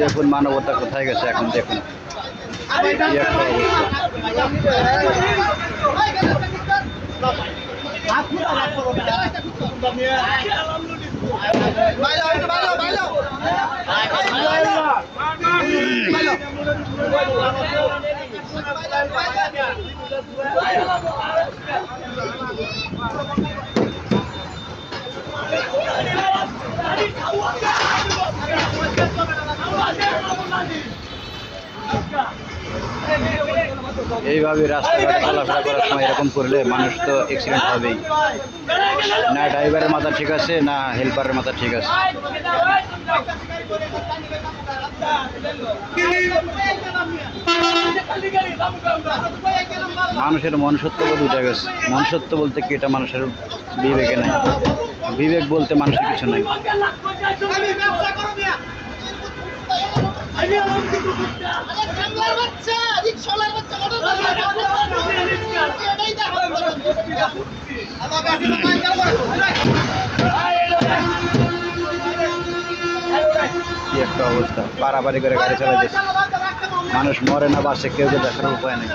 দেখুন মানবতা কোথায় গেছে এখন, দেখুন কি একটা এইভাবে রাস্তাঘাটে চলাফেরা করার সময় এরকম করলে মানুষ তো অ্যাক্সিডেন্ট হবেই। না ড্রাইভারের মাথা ঠিক আছে, না হেল্পারের মাথা ঠিক আছে। মানুষের মনুষ্যত্ববোধ উঠে গেছে। মনুষ্যত্ব বলতে কি, এটা মানুষের বিবেকে নাই। বিবেক বলতে মানুষের কিছু নাই। কি একটা অবস্থা, পারাপারি করে গাড়ি চালাইতেছে। মানুষ মরে না বাসে কেউ দেখার উপায় নেই।